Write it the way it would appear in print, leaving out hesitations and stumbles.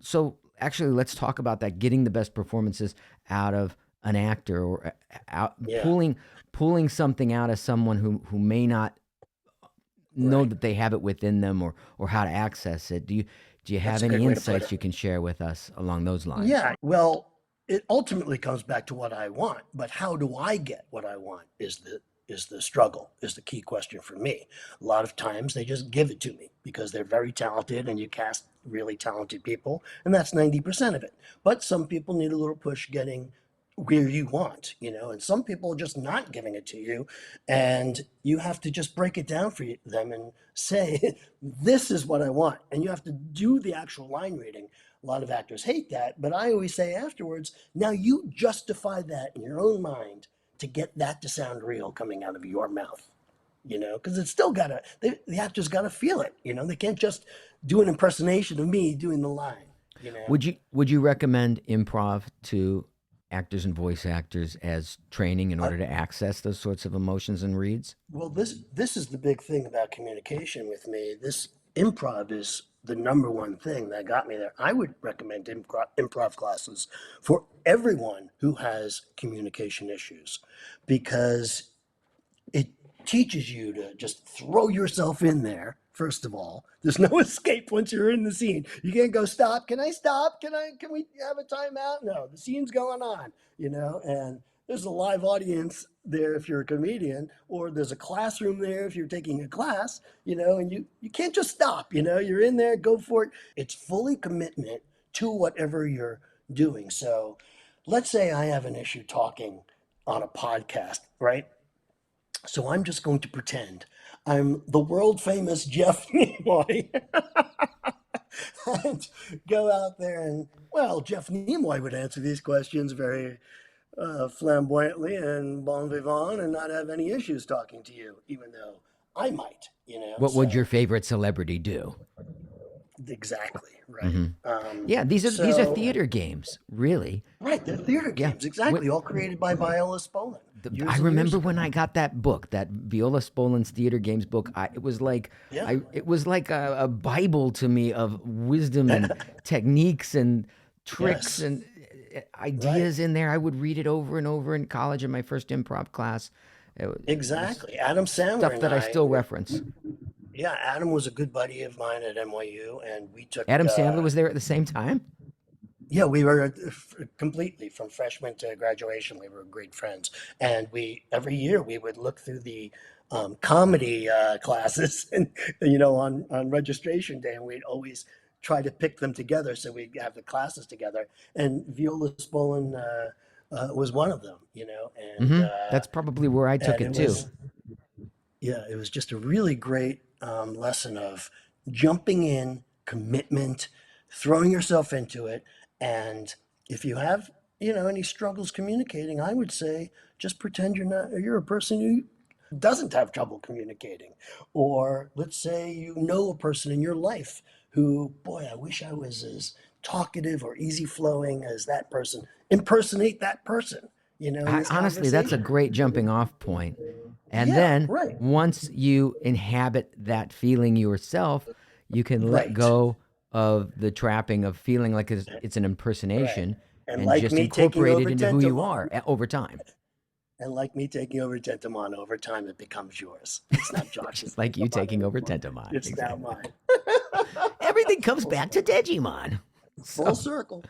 So actually, let's talk about that. Getting the best performances out of an actor, or out Yeah, pulling something out of someone who may not know right. that they have it within them, or how to access it. Do you That's have a any good way to put insights it. you can share with us along those lines? Yeah, well, it ultimately comes back to what I want, but how do I get what I want is the struggle, is the key question for me. A lot of times they just give it to me because they're very talented and you cast really talented people, and that's 90% of it. But some people need a little push getting where you want, and some people are just not giving it to you, and you have to just break it down for them and say, this is what I want. And you have to do the actual line reading. A lot of actors hate that, but I always say afterwards, now you justify that in your own mind to get that to sound real coming out of your mouth, because it's still the actor's gotta feel it, they can't just do an impersonation of me doing the line, Would you recommend improv to actors and voice actors as training in I, order to access those sorts of emotions and reads? Well, this is the big thing about communication with me. This improv is the number one thing that got me there. I would recommend improv classes for everyone who has communication issues because it teaches you to just throw yourself in there. First of all, there's no escape once you're in the scene. You can't go stop. Can I stop? Can we have a timeout? No, the scene's going on, and there's a live audience there if you're a comedian, or there's a classroom there if you're taking a class, and you can't just stop, you're in there, go for it. It's fully commitment to whatever you're doing. So let's say I have an issue talking on a podcast, right? So I'm just going to pretend I'm the world famous Jeff Nimoy and go out there and, well, Jeff Nimoy would answer these questions very flamboyantly and bon vivant and not have any issues talking to you, even though I might, What would your So favorite celebrity do? exactly, right. Hmm. Yeah, these are So, theater games, really. right, they're theater Yeah. games, exactly, all created by Viola Spolin I years and years remember when ago. I got that book, that Viola Spolin's Theater Games book. Yeah. It was like a bible to me of wisdom and techniques and tricks Yes, and right. ideas in there. I would read it over and over in college in my first improv class. It was Exactly. Adam Sandler stuff and that I I still were, reference. yeah, Adam was a good buddy of mine at NYU, and we took, Adam Sandler was there at the same time. yeah, we were completely from freshman to graduation. We were great friends, and every year we would look through the comedy classes, and on registration day, and we'd always try to pick them together so we'd have the classes together. And Viola Spolin was one of them, That's probably where I took and it it too. was yeah, it was just a really great lesson of jumping in, commitment, throwing yourself into it. And if you have, any struggles communicating, I would say just pretend you're a person who doesn't have trouble communicating. Or let's say you know a person in your life who, boy, I wish I was as talkative or easy flowing as that person. Impersonate that person, in this Honestly, that's a conversation. great jumping off point. And Yeah, then right. once you inhabit that feeling yourself, you can let Right. go of the trapping of feeling like it's an Right. impersonation And and like just me taking incorporate it over into who you Tentamon, are over time, and like me taking over Tentamon, over time it becomes yours. It's not Josh's just like you Tentamon taking over anymore. Tentamon. It's now Exactly. mine. Everything comes back to Digimon. Full So, circle.